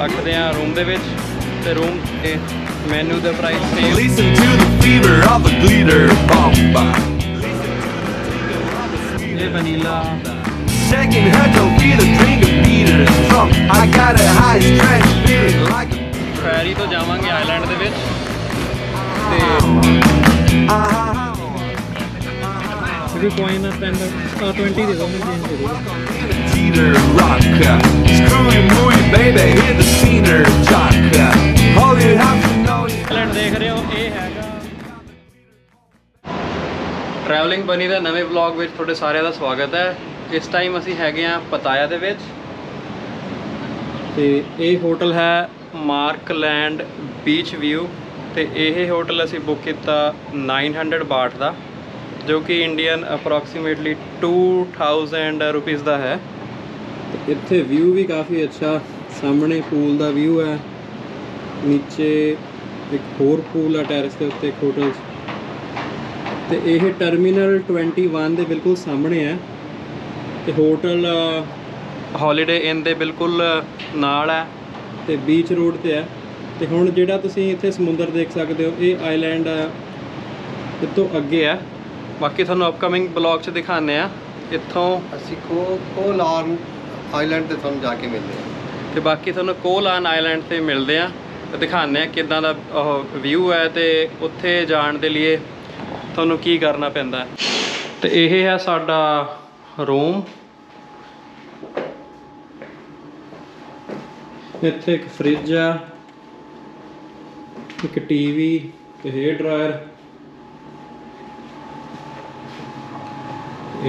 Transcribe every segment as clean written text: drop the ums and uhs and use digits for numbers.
रखते हैं रूम दे विच ते रूम के menu they price same. Listen to the fever of the glitter bomb. ये vanilla Second head don't feel a drink of Peter's trunk. I got a high stress feeling like फेरी तो जावांगे island दे विच ते coin है 10 20 दे दो मैं change दे दूंगा। Peter rock. Screwy mooey baby hit the cedar jock. All you have to know is island देख रहे हो ये हैगा ट्रैवलिंग बनी दा नवे व्लॉग विच तुहाडे सारिਆਂ ਦਾ स्वागत है। इस टाइम ਅਸੀਂ ਹੈਗੇ ਆ ਪਤਾਇਆ ਦੇ ਵਿੱਚ ਤੇ ਇਹ ਹੋਟਲ ਹੈ ਮਾਰਕ ਲੈਂਡ ਬੀਚ ਵਿਊ ਤੇ ਇਹ ਹੋਟਲ ਅਸੀਂ ਬੁੱਕ ਕੀਤਾ 900 ਬਾਟ ਦਾ जो कि इंडियन अप्रॉक्सीमेटली 2000 रुपीज़ का है। इत्थे व्यू भी काफ़ी अच्छा सामने पूल का व्यू है नीचे एक होर पूल है टैरिस के उत्ते एक होटल तो यह टर्मिनल 21 के बिल्कुल सामने है तो होटल हॉलीडे इन दे बिल्कुल नाल है तो बीच रोड ते है तो हुण जिहड़ा तुसीं इत्थे समुंदर देख सकते हो ये आइलैंड इत्थों अगे है। बाकी थानू अपकमिंग ब्लॉग च दिखाने इत्थों ਅਸੀਂ ਕੋਹ ਲਾਰਨ ਆਈਲੈਂਡ ਤੇ ਤੁਹਾਨੂੰ ਜਾ ਕੇ ਮਿਲਦੇ ਹਾਂ ਤੇ ਬਾਕੀ ਤੁਹਾਨੂੰ ਕੋਹ ਲਾਨ ਆਈਲੈਂਡ ਤੇ ਮਿਲਦੇ ਆ ਤੇ ਦਿਖਾਣੇ ਆ ਕਿਦਾਂ ਦਾ ਵਿਊ ਹੈ ਤੇ ਉੱਥੇ ਜਾਣ ਦੇ ਲਈ ਤੁਹਾਨੂੰ ਕੀ ਕਰਨਾ ਪੈਂਦਾ ਤੇ ਇਹ ਹੈ ਸਾਡਾ ਰੂਮ। ਇੱਥੇ ਇੱਕ ਫ੍ਰਿਜ ਆ ਇੱਕ ਟੀਵੀ ਤੇ ਹੇਅਰ ਡਰਾਇਰ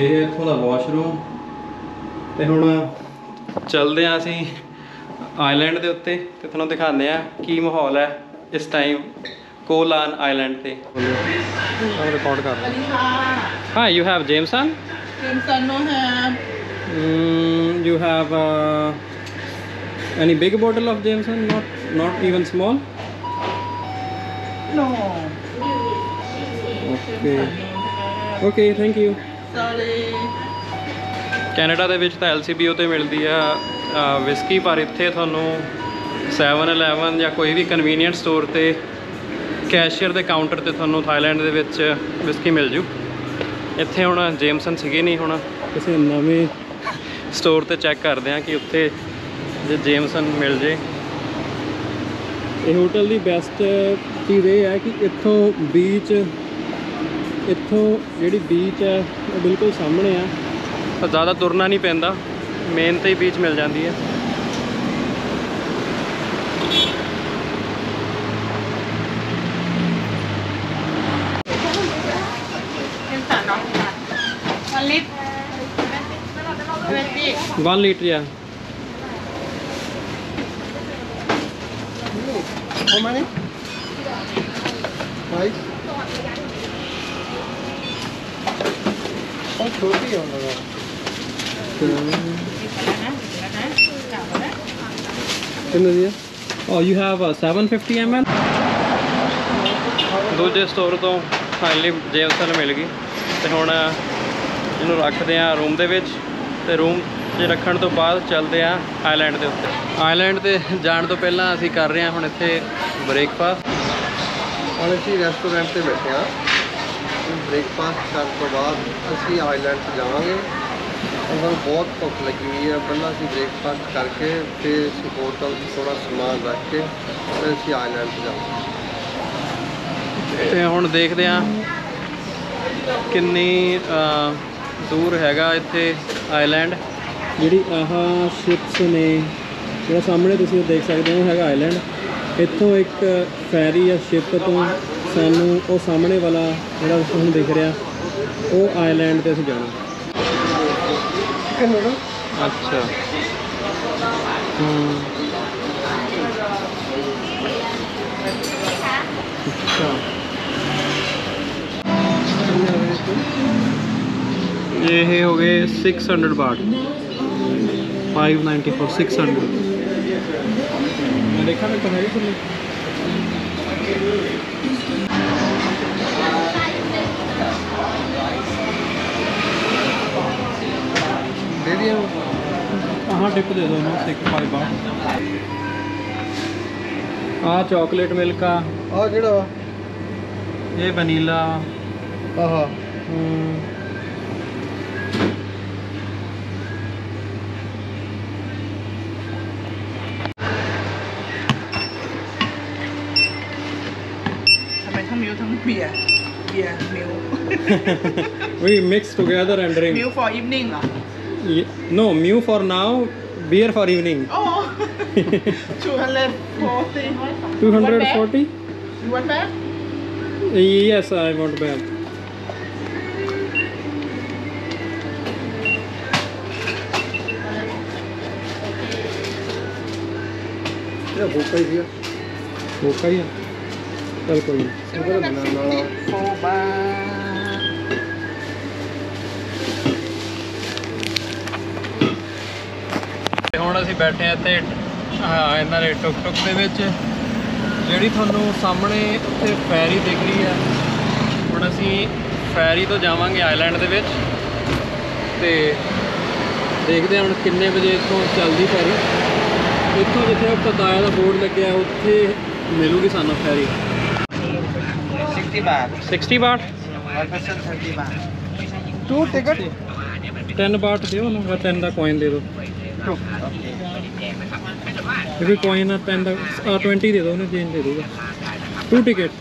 ਇਹ ਇੱਥੋਂ ਦਾ ਵਾਸ਼ਰੂਮ ਤੇ ਹੁਣ ਚੱਲਦੇ ਆ ਅਸੀਂ ਆਈਲੈਂਡ ਦੇ ਉੱਤੇ ਤੇ ਤੁਹਾਨੂੰ ਦਿਖਾਉਂਦੇ ਆ ਕੀ ਮਾਹੌਲ ਹੈ ਇਸ ਟਾਈਮ ਕੋਹ ਲਾਨ ਆਈਲੈਂਡ ਤੇ। ਰਿਕਾਰਡ ਕਰ ਰਹੇ ਹਾਂ। You have Jameson no have you have any big bottle of Jameson, not even small? no Okay, thank you। sorry Canada ਦੇ ਵਿੱਚ ਤਾਂ LCBO ਤੇ ਮਿਲਦੀ ਆ ਵਿਸਕੀ ਪਰ ਇੱਥੇ ਤੁਹਾਨੂੰ 7-11 ਜਾਂ ਕੋਈ ਵੀ ਕਨਵੀਨੀਅੰਟ ਸਟੋਰ ਤੇ ਕੈਸ਼ੀਅਰ ਦੇ ਕਾਊਂਟਰ ਤੇ ਤੁਹਾਨੂੰ ਥਾਈਲੈਂਡ ਦੇ ਵਿੱਚ ਵਿਸਕੀ ਮਿਲ ਜੂ। ਇੱਥੇ ਹੁਣ ਜੇਮਸਨ ਸੀਗੇ ਨਹੀਂ, ਹੁਣ ਕਿਸੇ ਨਵੇਂ ਸਟੋਰ ਤੇ ਚੈੱਕ ਕਰਦੇ ਆ ਕਿ ਉੱਥੇ ਜੇ ਜੇਮਸਨ ਮਿਲ ਜੇ। ਇਹ ਹੋਟਲ ਦੀ ਬੈਸਟ ਚੀਜ਼ ਇਹ ਹੈ ਕਿ ਇੱਥੋਂ ਜਿਹੜੀ बीच है वो बिल्कुल सामने है तो ज़्यादा तुरना नहीं पैंदा, मेन तो ही बीच मिल जाती है। One liter, yeah. how many price और छोटी है लगा Oh, you have a 750 ml। ਦੂਜੇ ਸਟੋਰ ਤੋਂ ਫਾਈਨਲੀ ਜੇਮਸਨ ਮਿਲ ਗਈ ਤੇ ਹੁਣ ਇਹਨੂੰ ਰੱਖਦੇ ਆ ਰੂਮ ਦੇ ਵਿੱਚ ਤੇ ਰੂਮ 'ਚ ਰੱਖਣ ਤੋਂ ਬਾਅਦ ਚੱਲਦੇ ਆ ਆਈਲੈਂਡ ਦੇ ਉੱਤੇ। ਆਈਲੈਂਡ ਤੇ ਜਾਣ ਤੋਂ ਪਹਿਲਾਂ ਅਸੀਂ ਕਰ ਰਹੇ ਹਾਂ ਹੁਣ ਇੱਥੇ ਬ੍ਰੇਕਫਾਸਟ। और ਅਸੀਂ ਰੈਸਟੋਰੈਂਟ ਤੇ ਬੈਠੇ ਹਾਂ। ब्रेकफास्ट करने तो बाद असी आइलैंड से जावांगे। अगर बहुत भुख लगी हुई है पहला असी ब्रेकफास्ट करके फिर असी होटल थोड़ा समान रख के फिर असी आइलैंड से जावांगे। ਹੁਣ ਦੇਖਦੇ ਆ ਕਿੰਨੀ ਦੂਰ ਹੈਗਾ ਇੱਥੇ ਆਈਲੈਂਡ। ਜਿਹੜੀ ਆਹ ਸ਼ਿਪਸ ਨੇ ਜਿਹੜਾ ਸਾਹਮਣੇ ਤੁਸੀਂ ਦੇਖ ਸਕਦੇ ਹੋ ਹੈਗਾ ਆਈਲੈਂਡ। ਇੱਥੋਂ ਇੱਕ ਫੈਰੀ ਜਾਂ ਸ਼ਿਪ ਤੋਂ ਸਾਨੂੰ ਉਹ ਸਾਹਮਣੇ ਵਾਲਾ ਜਿਹੜਾ ਤੁਹਾਨੂੰ ਦਿਖ ਰਿਹਾ ਉਹ ਆਈਲੈਂਡ ਤੇ ਅਸੀਂ ਜਾਣਾ। ਅੱਛਾ ये हो गए 600 बाट 594 600। मैं देखा मैं कहाँ ही दे दिया हाँ टिप दे दो ना 5 बार। ਆ ਚਾਕਲੇਟ ਮਿਲਕ ਆ, ਆ ਜਿਹੜਾ ਵਾ ਇਹ ਵਨੀਲਾ। ਆਹਾ We mix together and drink. Meal for evening lah. No, mew for now, beer for evening. Oh, 240. 240? You want that? Yes, I want back. ਇਹ ਭੁੱਖਾ ਹੀ ਸੀਗਾ भूखा ही है, चल कोई नहीं। ਇਹਦਾ ਬਣਾਉਣ ਵਾਲਾ Oh, bye. ਤੇ ਹੁਣ ਅਸੀਂ ਬੈਠੇ ਆ ਇੱਥੇ ਇਹਨਾਂ ਦੇ ਟੁਕ ਟੁਕ ਦੇ ਵਿੱਚ, ਜਿਹੜੀ ਤੁਹਾਨੂੰ ਸਾਹਮਣੇ ਉੱਥੇ ਫੈਰੀ ਦਿਖ ਰਹੀ ਹੈ। ਹੁਣ ਅਸੀਂ ਫੈਰੀ ਤੋਂ ਜਾਵਾਂਗੇ ਆਈਲੈਂਡ ਦੇ ਵਿੱਚ, ਤੇ ਦੇਖਦੇ ਹਾਂ ਹੁਣ ਕਿੰਨੇ ਵਜੇ ਇੱਥੋਂ ਚੱਲਦੀ ਫੈਰੀ। ਇੱਥੋਂ ਜਿੱਥੇ ਪਤਾਇਆ ਦਾ ਬੋਰਡ ਲੱਗਿਆ ਉੱਥੇ ਮਿਲੂਗੀ ਸਾਨੂੰ ਫੈਰੀ। 60 baht 60 ਬਾਟ, per person 30 baht 2 ticket 10 ਬਾਟ ਦਿਓ ਨਾ, 10 ਦਾ ਕੋਇਨ ਦੇ ਦਿਓ। ਇਹ ਵੀ ਕੋਇਨ ਆ 10 ਦਾ, 20 ਦੇ ਦਿਓ, ਉਹਨੇ ਚੇਂਜ ਦੇ ਦੂਗਾ। 2 ticket.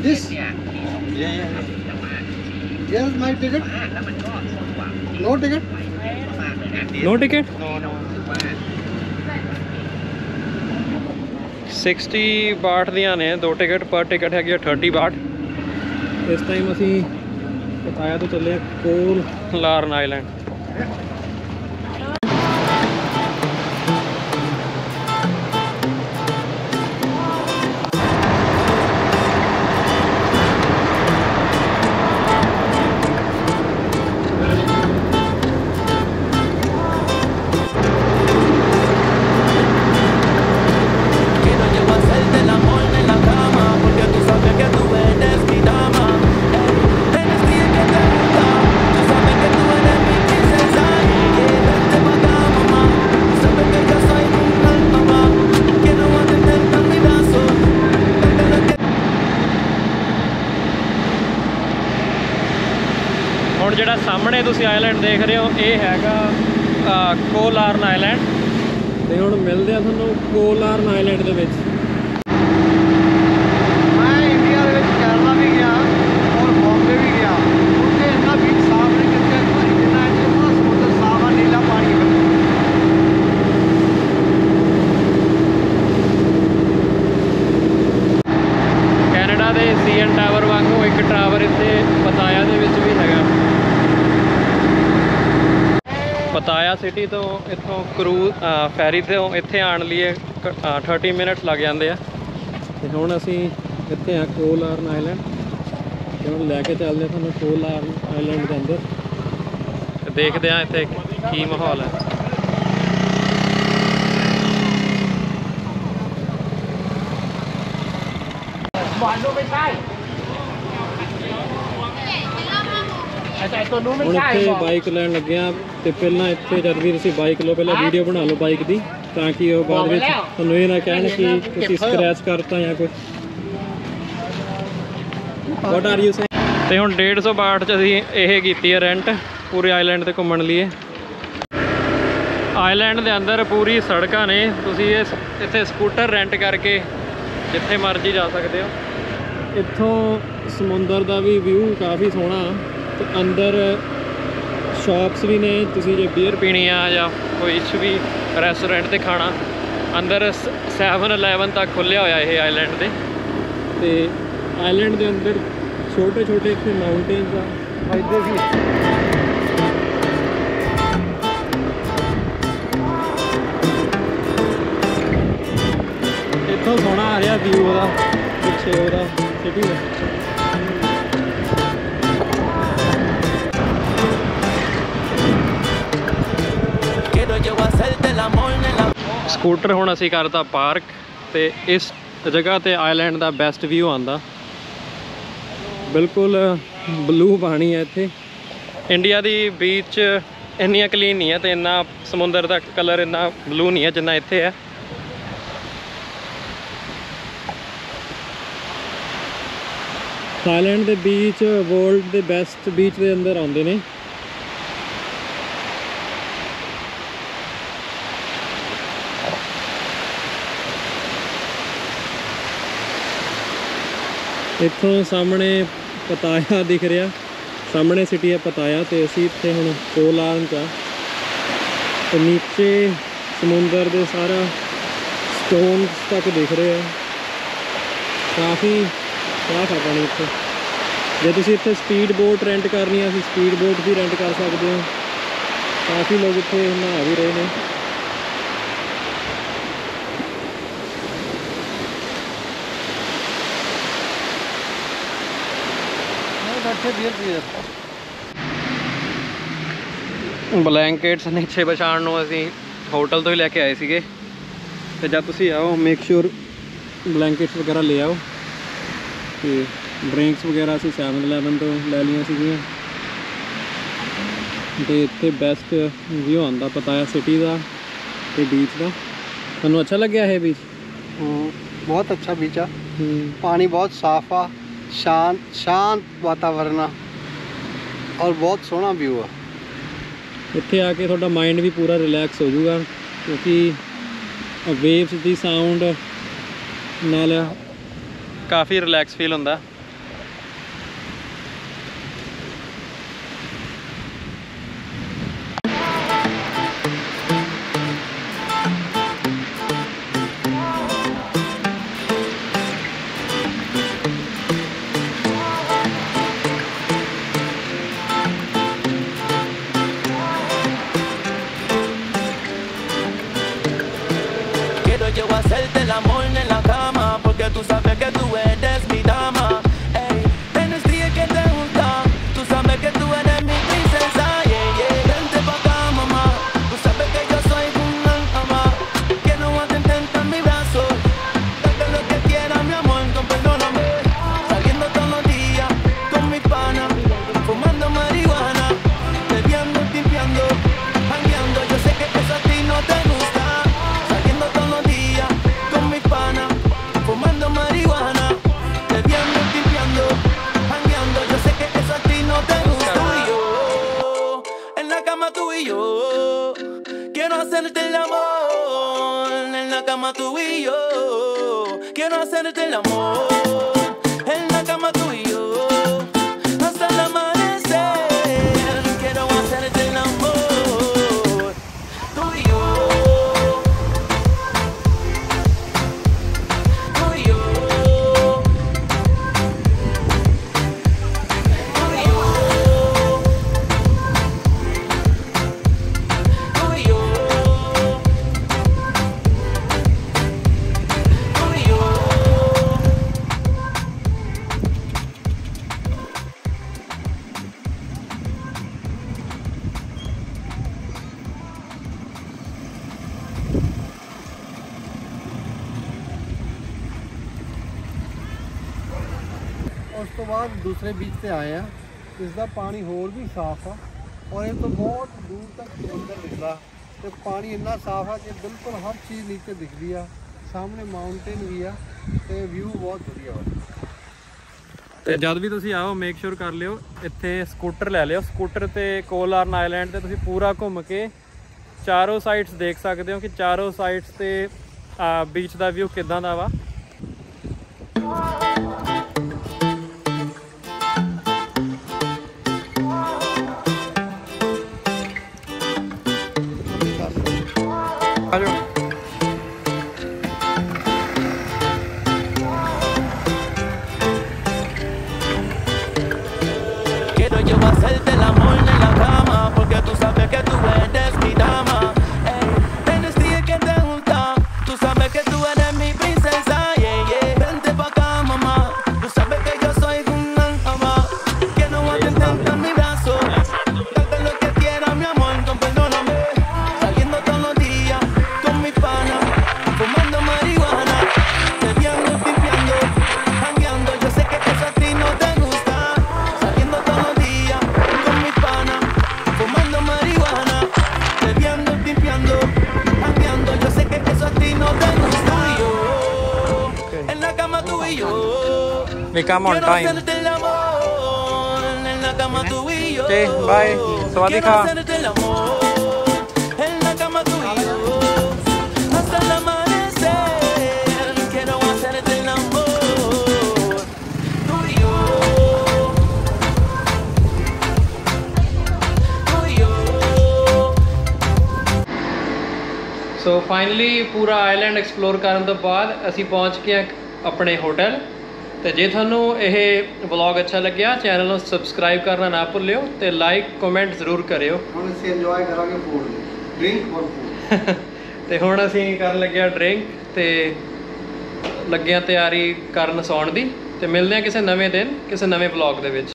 this yes my ticket no ticket No ticket? no 60 ਬਾਟ ਦੀਆਂ ਨੇ 2 ਟਿਕਟ, ਪਰ ਟਿਕਟ ਹੈਗੀ ਆ 30 ਬਾਟ। ਇਸ ਟਾਈਮ ਅਸੀਂ ਪਤਾਇਆ ਤੋਂ ਚੱਲੇ ਕੋਹ ਲਾਰਨ ਆਈਲੈਂਡ। ਹੁਣ ਜਿਹੜਾ ਸਾਹਮਣੇ ਤੁਸੀਂ ਆਈਲੈਂਡ ਦੇਖ ਰਹੇ ਹੋ, ਇਹ ਹੈਗਾ ਕੋਹ ਲਾਰਨ ਆਈਲੈਂਡ। ਤੇ ਹੁਣ ਮਿਲਦੇ ਆ ਤੁਹਾਨੂੰ ਕੋਹ ਲਾਰਨ ਆਈਲੈਂਡ ਦੇ ਵਿੱਚ। ਮੈਂ ਇੰਡੀਆ ਦੇ ਵਿੱਚ ਕੇਰਲਾ ਵੀ ਗਿਆ ਔਰ ਬੰਬੇ ਵੀ ਗਿਆ, ਉੱਥੇ ਇੰਨਾ ਬੀਚ ਸਾਫ਼ ਨਹੀਂ ਜਿੱਥੇ ਜਿੰਨਾ ਇੱਥੇ ਪੂਰਾ ਸਮੁੰਦਰ ਸਾਫ਼ ਆ, ਨੀਲਾ ਪਾਣੀ ਹੈ। ਕੈਨੇਡਾ ਦੇ ਸੀਐਨ ਟਾਵਰ ਵਾਂਗੂ ਇੱਕ ਟਾਵਰ ਇੱਥੇ ਪਤਾਇਆ ਦੇ ਵਿੱਚ ਵੀ ਹੈਗਾ। ਪਤਾਇਆ ਸਿਟੀ ਤੋਂ ਇੱਥੋਂ ਫੈਰੀ ਤੋਂ ਇੱਥੇ ਆਉਣ ਲਈ 30 ਮਿੰਟ ਲੱਗ ਜਾਂਦੇ ਆ। ਤੇ ਹੁਣ ਅਸੀਂ ਇੱਥੇ ਆ ਕੋਹ ਲਾਰਨ ਆਈਲੈਂਡ, ਤੇ ਹੁਣ ਲੈ ਕੇ ਚੱਲਦੇ ਤੁਹਾਨੂੰ ਕੋਹ ਲਾਰਨ ਆਈਲੈਂਡ ਦੇ ਅੰਦਰ, ਤੇ ਦੇਖਦੇ ਆ ਇੱਥੇ ਕੀ ਮਾਹੌਲ ਹੈ। ਹੁਣ ਇੱਥੇ ਬਾਈਕ ਲੈਣ ਲੱਗੇ ਆ, ਤੇ ਪਹਿਲਾਂ ਇੱਥੇ ਜਦ ਵੀ ਤੁਸੀਂ ਬਾਈਕ ਲਓ ਪਹਿਲਾਂ ਵੀਡੀਓ ਬਣਾ ਲਓ ਬਾਈਕ ਦੀ, ਤਾਂ ਕਿ ਉਹ ਬਾਅਦ ਵਿੱਚ ਤੁਹਾਨੂੰ ਇਹ ਨਾ ਕਹਿਣ ਕਿ ਤੁਸੀਂ ਸਕ੍ਰੈਚ ਕਰਤਾ ਜਾਂ ਕੁਝ। What are you saying? ਤੇ ਹੁਣ 150 ਬਾਟ 'ਚ ਅਸੀਂ ਇਹ ਕੀਤੀ ਹੈ ਰੈਂਟ ਪੂਰੇ ਆਈਲੈਂਡ ਤੇ ਘੁੰਮਣ ਲਈ। ਆਈਲੈਂਡ ਦੇ ਅੰਦਰ ਪੂਰੀ ਸੜਕਾਂ ਨੇ, ਤੁਸੀਂ ਇੱਥੇ ਸਕੂਟਰ ਰੈਂਟ ਕਰਕੇ ਜਿੱਥੇ ਮਰਜ਼ੀ ਜਾ ਸਕਦੇ ਹੋ। ਇੱਥੋਂ ਸਮੁੰਦਰ ਦਾ ਵੀ ਵਿਊ ਕਾਫੀ ਸੋਹਣਾ, ਤੇ ਅੰਦਰ ਸ਼ਾਪਸ ਵੀ ਨੇ, ਤੁਸੀਂ ਜੇ ਬੀਅਰ ਪੀਣੀ ਆ ਜਾਂ ਕੋਈ ਵੀ ਰੈਸਟੋਰੈਂਟ ਤੇ ਖਾਣਾ, ਅੰਦਰ 7-11 ਤੱਕ ਖੁੱਲ੍ਹਿਆ ਹੋਇਆ ਇਹ ਆਈਲੈਂਡ ਦੇ। ਤੇ ਆਈਲੈਂਡ ਦੇ ਅੰਦਰ ਛੋਟੇ ਛੋਟੇ ਇੱਥੇ ਮਾਊਂਟੇਨਸ ਆ, ਫਾਇਦੇ ਵੀ। ਇੱਥੋਂ ਸੋਹਣਾ ਆ ਰਿਹਾ ਵਿਊ ਉਹਦਾ, ਪਿੱਛੇ ਉਹਦਾ ਸਿਟੀ ਦਾ। ਸਕੂਟਰ ਹੁਣ ਅਸੀਂ ਕਰਤਾ ਪਾਰਕ, ਤੇ ਇਸ ਜਗ੍ਹਾ ਤੇ ਆਈਲੈਂਡ ਦਾ ਬੈਸਟ ਵਿਊ ਆਉਂਦਾ। ਬਿਲਕੁਲ ਬਲੂ ਪਾਣੀ ਹੈ ਇੱਥੇ, ਇੰਡੀਆ ਦੀ ਬੀਚ ਇੰਨੀਆਂ ਕਲੀਨ ਨਹੀਂ ਹੈ ਤੇ ਇੰਨਾ ਸਮੁੰਦਰ ਦਾ ਕਲਰ ਇੰਨਾ ਬਲੂ ਨਹੀਂ ਹੈ ਜਿੰਨਾ ਇੱਥੇ ਹੈ। ਥਾਈਲੈਂਡ ਦੇ ਬੀਚ ਵਰਲਡ ਦੇ ਬੈਸਟ ਬੀਚ ਦੇ ਅੰਦਰ ਆਉਂਦੇ ਨੇ। ਇੱਥੋਂ ਸਾਹਮਣੇ ਪਤਾਇਆ ਦਿਖ ਰਿਹਾ, ਸਾਹਮਣੇ ਸਿਟੀ ਹੈ ਪਤਾਇਆ ਤੇ ਅਸੀਂ ਇੱਥੇ ਹੁਣ ਕੋਹ ਲਾਰਨ 'ਚ ਆ ਤੇ ਨੀਚੇ ਸਮੁੰਦਰ ਦੇ ਸਾਰਾ ਸਟੋਨਸ ਤੱਕ ਦਿਖ ਰਹੇ ਆ। ਕਾਫੀ ਸਾਫ ਆ ਪਾਣੀ ਇੱਥੇ। ਜੇ ਤੁਸੀਂ ਇੱਥੇ ਸਪੀਡ ਬੋਟ ਰੈਂਟ ਕਰਨੀ ਆ, ਅਸੀਂ ਸਪੀਡ ਬੋਟ ਵੀ ਰੈਂਟ ਕਰ ਸਕਦੇ ਹਾਂ। ਕਾਫੀ ਲੋਕ ਇੱਥੇ ਨਹਾ ਵੀ ਰਹੇ ਨੇ। ਬਲੈਂਕੇਟਸ ਨੀਚੇ ਵਿਛਾਉਣ ਨੂੰ ਅਸੀਂ ਹੋਟਲ ਤੋਂ ਹੀ ਲੈ ਕੇ ਆਏ ਸੀਗੇ ਤੇ ਜਦ ਤੁਸੀਂ ਆਓ ਮੇਕ ਸ਼ੋਰ ਬਲੈਂਕੇਟਸ ਵਗੈਰਾ ਲੈ ਆਓ। ਤੇ ਡਰਿੰਕਸ ਵਗੈਰਾ ਅਸੀਂ 7-11 ਤੋਂ ਲੈ ਲਈਆਂ ਸੀਗੀਆਂ ਤੇ ਇੱਥੇ ਬੈਸਟ ਵਿਊ ਆਉਂਦਾ ਪਤਾਇਆ ਸਿਟੀ ਦਾ ਤੇ ਬੀਚ ਦਾ। ਤੁਹਾਨੂੰ ਅੱਛਾ ਲੱਗਿਆ ਇਹ ਬੀਚ? ਬਹੁਤ ਅੱਛਾ ਬੀਚ ਆ। ਪਾਣੀ ਬਹੁਤ ਸਾਫ ਆ, शांत वातावरण और बहुत सोहना व्यू है। ਇੱਥੇ ਆ ਕੇ ਤੁਹਾਡਾ ਮਾइंड भी पूरा रिलैक्स हो जाऊगा क्योंकि वेव्स की साउंड नाल काफ़ी रिलैक्स फील होंदा। Yo voy a hacerte el amor en la cama porque tú sabes que tú eres mi dama. Ey, tienes días que te gusta, tú sabes que tú eres mi princesa. Yeah, yeah, vente pa' acá, mamá. Tú sabes que yo soy un alma que no atenta en mi brazo. Date lo que quieras, mi amor, con perdóname. Saliendo todos los días con mi pana, fumando marihuana, bebiendo, limpiando, jangueando. Yo sé que eso a ti no te gusta. Saliendo todos los días con mi pana, fumando marihuana, bebiendo, limpiando, jangueando. Yo sé que eso a ti no te gusta. Tú y yo, en la cama tú y yo, quiero hacerte el amor. En la cama tú y yo, quiero hacerte el amor. En la cama tú y yo, hasta el amanecer, quiero hacerte el amor. Tú y yo. ਉਸ ਤੋਂ ਬਾਅਦ ਦੂਸਰੇ beach ਤੇ ਆਏ ਆ। ਇਸ ਦਾ ਪਾਣੀ ਹੋਰ ਵੀ ਸਾਫ਼ ਆ ਔਰ ਇਹ ਤੋਂ ਬਹੁਤ ਦੂਰ ਤੱਕ ਸਮੁੰਦਰ ਦਿਖਦਾ ਤੇ ਪਾਣੀ ਇੰਨਾ ਸਾਫ਼ ਆ ਕਿ ਬਿਲਕੁਲ ਹਰ ਚੀਜ਼ ਨੀਚੇ ਦਿਖਦੀ ਆ। ਸਾਹਮਣੇ ਮਾਊਂਟੇਨ ਵੀ ਆ ਤੇ ਵਿਊ ਬਹੁਤ ਵਧੀਆ ਵਾ। ਤੇ ਜਦ ਵੀ ਤੁਸੀਂ ਆਓ ਮੇਕ ਸ਼ੋਰ ਕਰ ਲਿਓ ਇੱਥੇ ਸਕੂਟਰ ਲੈ ਲਿਓ। ਸਕੂਟਰ ਤੇ ਕੋਹ ਲਾਰਨ ਆਈਲੈਂਡ ਤੇ ਤੁਸੀਂ ਪੂਰਾ ਘੁੰਮ ਕੇ ਚਾਰੋਂ ਸਾਈਡਸ ਦੇਖ ਸਕਦੇ ਹੋ ਕਿ ਚਾਰੋਂ ਸਾਈਡਸ ਤੇ ਬੀਚ ਦਾ ਵਿਊ ਕਿੱਦਾਂ ਦਾ ਵਾ। Quiero yo hacerte el amor en la cama porque tú sabes que tú eres mi dama. Ey, tienes días que te gusta, tú sabes que tú eres mi princesa. Yeah, yeah, vente pa' cama. We come on Quiero time. hacerte el amor en la cama tú y yo. Okay, bye. Sawadee Quiero ka. hacerte el amor en la cama tú y yo. Hasta el amanecer. Quiero hacerte el amor tú y yo. Tú y yo. So finally ਪੂਰਾ island explore ਕਰਨ ਤੋਂ ਬਾਅਦ ਅਸੀਂ ਪਹੁੰਚ ਗਏ ਹਾਂ ਆਪਣੇ hotel. ਤੇ ਜੇ ਤੁਹਾਨੂੰ ਇਹ ਵਲੌਗ ਅੱਛਾ ਲੱਗਿਆ ਚੈਨਲ ਨੂੰ ਸਬਸਕ੍ਰਾਈਬ ਕਰਨਾ ਨਾ ਭੁੱਲਿਓ ਤੇ ਲਾਈਕ ਕਮੈਂਟ ਜ਼ਰੂਰ ਕਰਿਓ। ਹੁਣ ਅਸੀਂ ਇੰਜੋਏ ਕਰਾਂਗੇ ਫੂਡ ਡਰਿੰਕ ਔਰ ਫੂਡ। ਤੇ ਹੁਣ ਅਸੀਂ ਕਰਨ ਲੱਗੇ ਆ ਡਰਿੰਕ ਤੇ ਲੱਗੇ ਆ ਤਿਆਰੀ ਕਰਨ ਸੌਣ ਦੀ। ਤੇ ਮਿਲਦੇ ਆ ਕਿਸੇ ਨਵੇਂ ਦਿਨ ਕਿਸੇ ਨਵੇਂ ਵਲੌਗ ਦੇ ਵਿੱਚ।